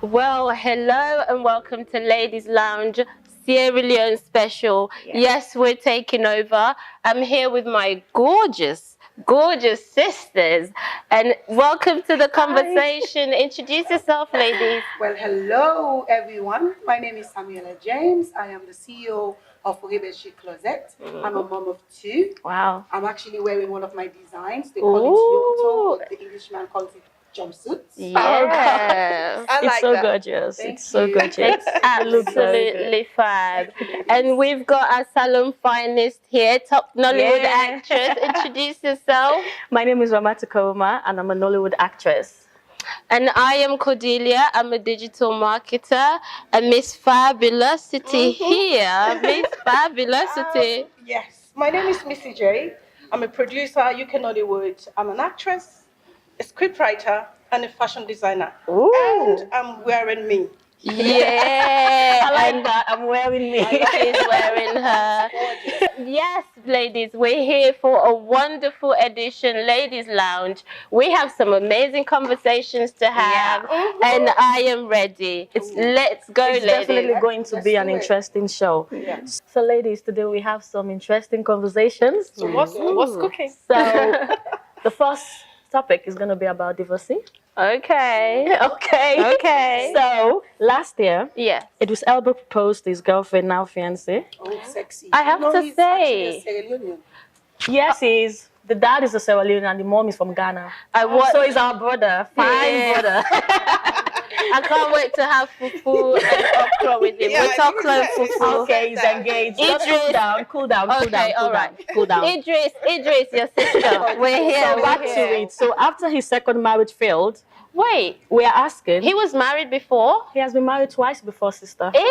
Well, hello and welcome to Ladies Lounge Sierra Leone special. Yes, we're taking over. I'm here with my gorgeous sisters. And welcome to the conversation. Introduce yourself, ladies. Well, hello everyone. My name is Samuela James. I am the CEO of Rebelchi Closet. I'm a mom of two. Wow. I'm actually wearing one of my designs. They call it Yokto, but the Englishman calls it jumpsuits. Yeah. I It's like so that. gorgeous. Thank It's so you. gorgeous. It's absolutely fab. And we've got our salon finest here, top Nollywood actress. Introduce yourself. My name is Ramata Koroma, and I'm a Nollywood actress. And I am Cordelia. I'm a digital marketer. And Miss Fabulosity here. Miss Fabulosity. Yes, my name is Missy J. I'm a producer, UK Nollywood. I'm an actress, a scriptwriter, and a fashion designer. Ooh. And I'm wearing me. Yeah. I like that. I'm wearing me. She's wearing her. Yes, ladies, we're here for a wonderful edition, Ladies Lounge. We have some amazing conversations to have, and I am ready. Let's go, It's ladies. definitely going to be an interesting show. Yeah. So, ladies, today we have some interesting conversations. So what's cooking? So, the first topic is going to be about divorcee. Okay. Okay. So, last year, Yeah. it was Elba proposed to his girlfriend, now fiancé. Oh, sexy. I have to he's say- actually a Sierra Leonean. Yes, the dad is a Sierra Leone and the mom is from Ghana. So he's our brother, fine Yeah. brother. I can't wait to have fufu and okra with him. Yeah, We're talking I think fufu. Okay, he's engaged. Just Idris. cool down. Okay, all right. Cool down. Idris, your sister. We're here. So we're back here. to it. So after his second marriage failed, Wait, we are asking. he was married before? He has been married twice before, sister. Is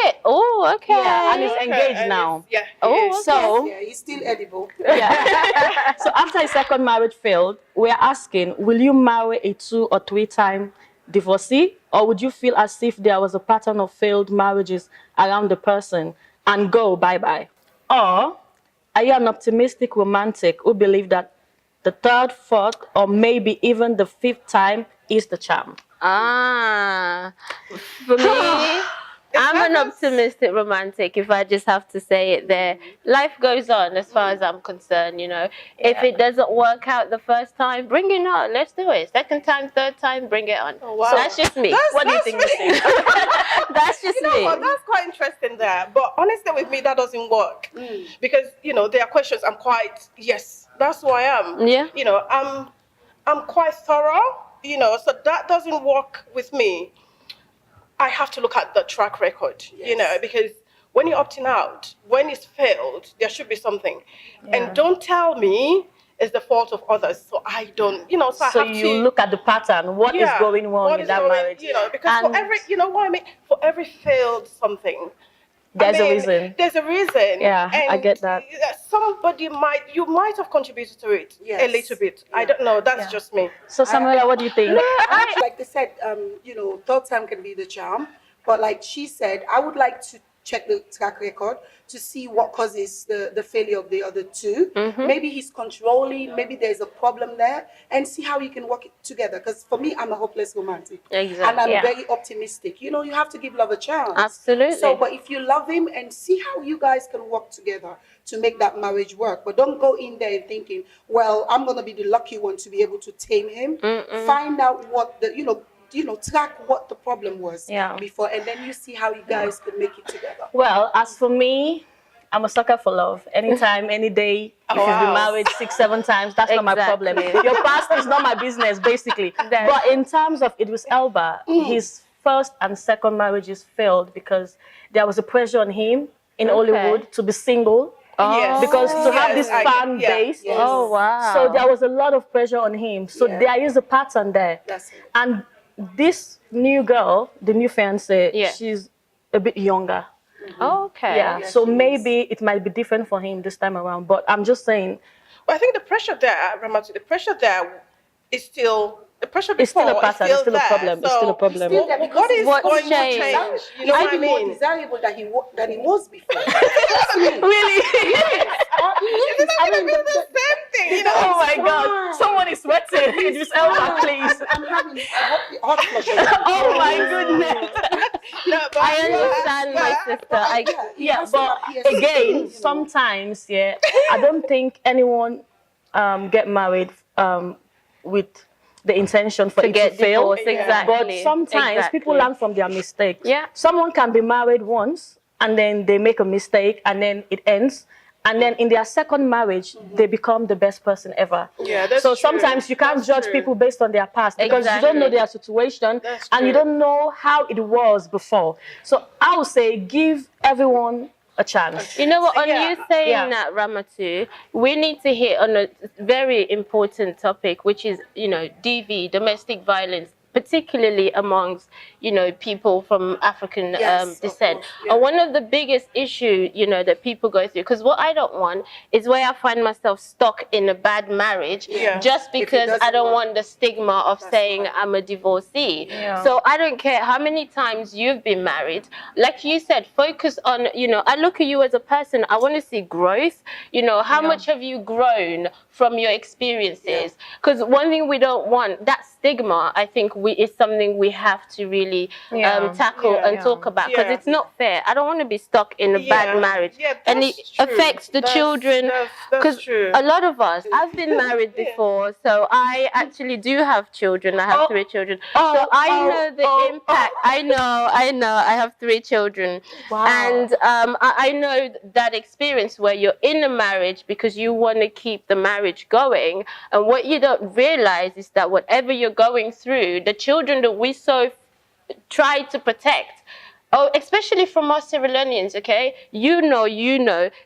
it? Oh, okay. Yeah, and he's engaged And now. Yeah. Oh, he is. okay. So Yeah, he's still edible. yeah. So after his second marriage failed, we are asking: will you marry a 2 or 3 time divorcee, or would you feel as if there was a pattern of failed marriages around the person and go bye-bye? Or are you an optimistic romantic who believe that the 3rd, 4th, or maybe even the 5th time is the charm? Ah, for me, I'm an optimistic romantic, if I just have to say it there. Life goes on as far as I'm concerned, you know. If it doesn't work out the first time, bring it on. Let's do it. Second time, third time, bring it on. Oh, wow. So that's just me. What do you think, Missy? That's just You know me. what? That's quite interesting there. But honestly, with me, that doesn't work. Because, there are questions I'm quite, yes, that's who I am. Yeah. I'm quite thorough, so that doesn't work with me. I have to look at the track record, because when you're opting out, when it's failed, there should be something. And don't tell me it's the fault of others. So I don't, so I So have you to look at the pattern. What is going wrong what in is that going- marriage? Because for And- every, what I mean, for every failed something, There's a reason. There's a reason. Yeah, I get that. You might have contributed to it Yes. a little bit. I don't know. That's just me. So Samuela, what do you think? Like they said, 3rd time can be the charm. But like she said, I would like to check the track record to see what causes the failure of the other 2. Maybe he's controlling, maybe there's a problem there, and see how you can work it together. Because for me, I'm a hopeless romantic. Exactly. And I'm Yeah. very optimistic. You have to give love a chance. Absolutely. So, but if you love him and see how you guys can work together to make that marriage work. But don't go in there thinking, well, I'm going to be the lucky one to be able to tame him. Find out what track what the problem was before, and then you see how you guys can make it together. Well, as for me, I'm a sucker for love. Anytime, any day. If you've been married 6, 7 times, that's not my problem. Your past is not my business, basically. But in terms of Idris Elba, his first and second marriages failed because there was a pressure on him in Hollywood to be single. Yes. Because to have this I fan get- yeah. base, Yes. Oh, wow. so there was a lot of pressure on him. So there is a pattern there. That's it. And this new girl, the new fiancée, Yeah. she's a bit younger. Okay. Yeah, Yes, so she maybe it might be different for him this time around. But I'm just saying, But I think the pressure there, Ramatu, the pressure there is still the pressure It's still a before is pattern. It's still a there. problem. It's still a So problem. Still there because what is What's going to changed? change? You know what I more mean? desirable than he was before. Really? I mean, The same thing, you know. Oh my God! Someone is sweating. Just Elma, please. I'm having a hot flush. Oh my goodness. No, but I understand my sister. Yeah, but again, sometimes, I don't think anyone get married with the intention for it to get fail. divorced, exactly. But sometimes people learn from their mistakes. Yeah. Someone can be married once and then they make a mistake and then it ends. And then in their second marriage, they become the best person ever. Yeah, that's so true. sometimes you can't judge people based on their past because you don't know their situation and you don't know how it was before. So I would say give everyone a chance. You know what, on you saying that, Ramatu, we need to hit on a very important topic, which is, DV, domestic violence, particularly amongst, people from African descent. And one of the biggest issues, that people go through, because what I don't want is where I find myself stuck in a bad marriage just because I don't want the stigma of saying I'm a divorcee. So I don't care how many times you've been married. Like you said, focus on, I look at you as a person. I want to see growth. How much have you grown from your experiences? Because one thing we don't want, that stigma, I think is something we have to really tackle and talk about, because it's not fair. I don't want to be stuck in a bad marriage. And it affects the children, because a lot of us, I've been married before, so I actually do have children. I have 3 children. So I know the impact. I know, I have 3 children. Wow. And I know that experience where you're in a marriage because you want to keep the marriage going, and what you don't realize is that whatever you're going through, the children that we so try to protect, especially from us Sierra Leoneans, okay?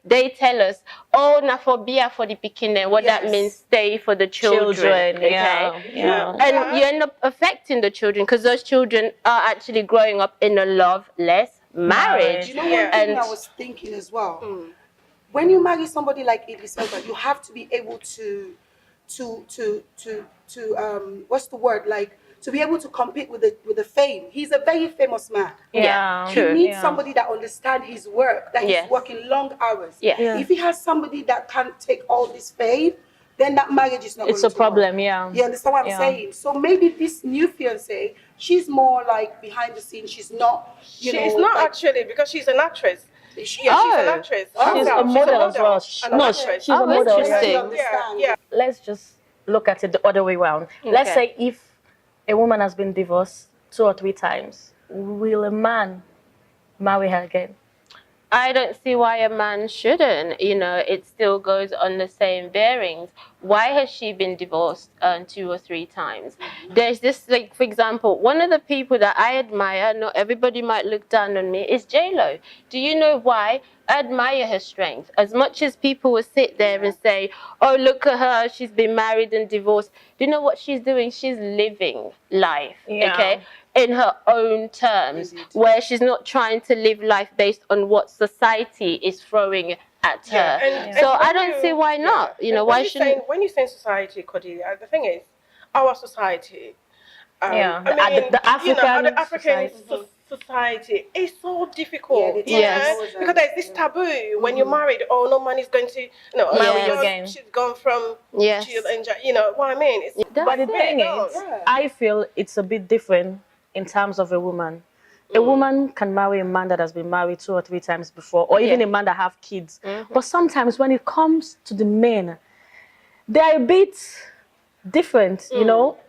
They tell us, na for bia for the pikin, what that means, stay for the children, okay? And you end up affecting the children because those children are actually growing up in a loveless marriage. You know, one thing I was thinking as well, when you marry somebody like Idris Elba, you have to be able to what's the word, like, to be able to compete with the fame. He's a very famous man. True. You need somebody that understands his work, that he's working long hours. If he has somebody that can't take all this fame, then that marriage is not going to work. It's a problem, You understand what I'm saying? So maybe this new fiancée, she's more like behind the scenes. She's not, she's not like, actually, because she's an actress. She's an actress. She's a model as well. She's a model. Interesting. Let's just look at it the other way around. Let's say if a woman has been divorced 2 or 3 times, will a man marry her again? I don't see why a man shouldn't. It still goes on the same bearings. Why has she been divorced 2 or 3 times? There's this, like, for example, one of the people that I admire, not everybody might look down on me, is J-Lo. Do you know why? I admire her strength. As much as people will sit there and say, oh, look at her, she's been married and divorced. Do you know what she's doing? She's living life, okay? In her own terms, where she's not trying to live life based on what society is throwing at her. So I don't see why not. Why shouldn't? When you say society, Cody, the thing is, our society, the African society is so difficult. Because there's this taboo when you're married. Oh, no man is going to marry you again. She's gone from jail and you know what I mean. But the thing is, I feel it's a bit different in terms of a woman. A woman can marry a man that has been married 2 or 3 times before, or even a man that have kids. But sometimes when it comes to the men, they're a bit different,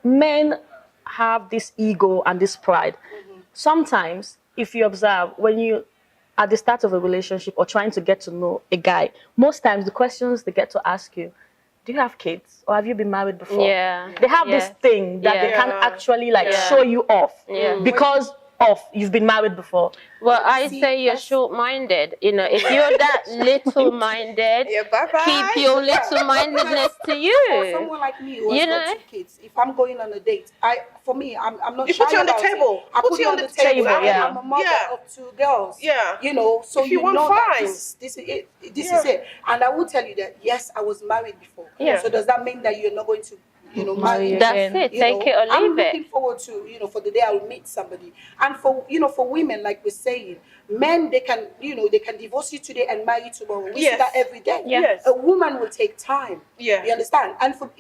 Men have this ego and this pride. Sometimes, if you observe, when you at the start of a relationship or trying to get to know a guy, most times the questions they get to ask you, do you have kids or have you been married before? They have this thing that they can't actually show you off because of you've been married before. Well, I say you're short-minded. If you're that little-minded, keep your little-mindedness to you. For someone like me who has got 2 kids, if I'm going on a date, I'm not. You put it on the table. I put it on the table. I'm a mother of 2 girls. So if you want, that this is it. And I will tell you that yes, I was married before. So does that mean that you're not going to marry you. That's it. Take it or I'm leave looking it. forward to, for the day I'll meet somebody. And for women, like we're saying, men, they can divorce you today and marry you tomorrow. We see that every day. Yes. A woman will take time. Yeah. You understand? And for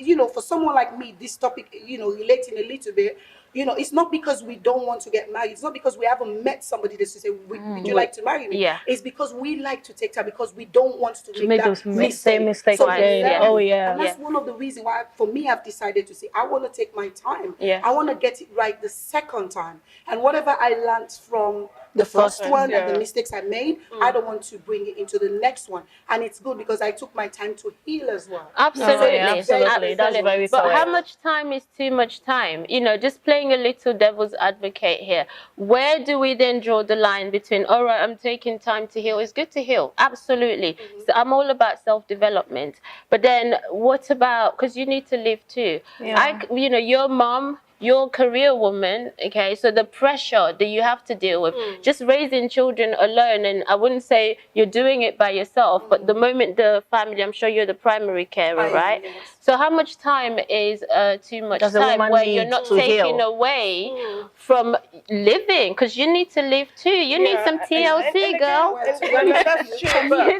someone like me, this topic, relating a little bit, it's not because we don't want to get married. It's not because we haven't met somebody that to say, would you like to marry me? Yeah. It's because we like to take time, because we don't want to make those that same mistake So again. exactly. Oh, yeah. And that's one of the reasons why, for me, I've decided to say, I want to take my time. Yeah. I want to get it right the second time. And whatever I learned from the first first one and yeah. the mistakes I made, I don't want to bring it into the next one. And it's good because I took my time to heal as well. Absolutely, yeah, absolutely. That's very But how correct. much time is too much time? Just playing a little devil's advocate here. Where do we then draw the line between, all right, I'm taking time to heal. It's good to heal, absolutely. So I'm all about self-development. But then what about, because you need to live too. Yeah. Your mom, you're a career woman, okay, so the pressure that you have to deal with, just raising children alone, and I wouldn't say you're doing it by yourself, but the moment the family, I'm sure you're the primary carer, right? Yes. So how much time is too much Does a time woman where you're need not to taking heal? away from living? Because you need to live too. You need some TLC, girl. That's true. You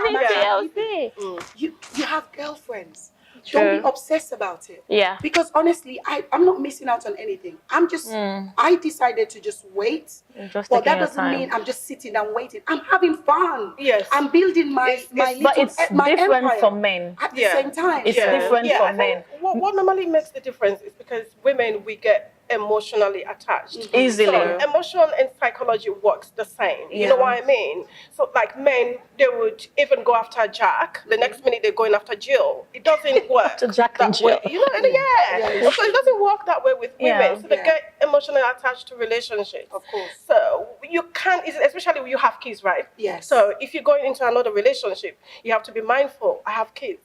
need Yeah. TLC. You have girlfriends. True. Don't be obsessed about it. Yeah. Because honestly, I'm not missing out on anything. I'm just, I decided to just wait. Just But taking that your doesn't time. mean I'm just sitting and waiting. I'm having fun. Yes. I'm building my But it's my different empire for men. at the Yeah. same time. It's different I for think men. what normally makes the difference is because women, we get emotionally attached. Easily. So emotion and psychology works the same. You know what I mean? So like men, they would even go after Jack. The next minute they're going after Jill. It doesn't work To Jack and that way. Jill. You know, Yeah. So it doesn't work that way with women. Yeah. So they get emotionally attached to relationships. Of course. So you can't, especially when you have kids, right? Yes. So if you're going into another relationship, you have to be mindful. I have kids.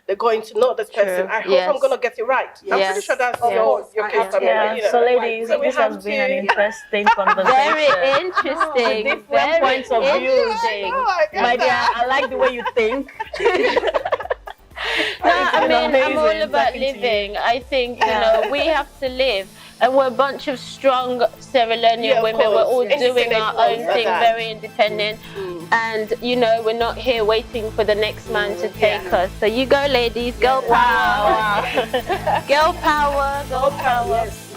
They're going to know this person. I hope I'm going to get it right. I'm Yes. pretty sure that's Of course. your I case. have I mean, Yeah. So ladies, So we this have has been an to- interesting conversation. Very interesting. Different Very points of view. interesting. I get My dear, that. I like the way you think. No, I mean, I'm amazing all about talking to you. living. I think, we have to live. And we're a bunch of strong Sierra Leonean Yeah, of women. We're course, all yes. doing our own Independent thing, women. very independent. And, we're not here waiting for the next man to take us. So you go, ladies. Girl power. Wow. Girl power. Girl power. Yes.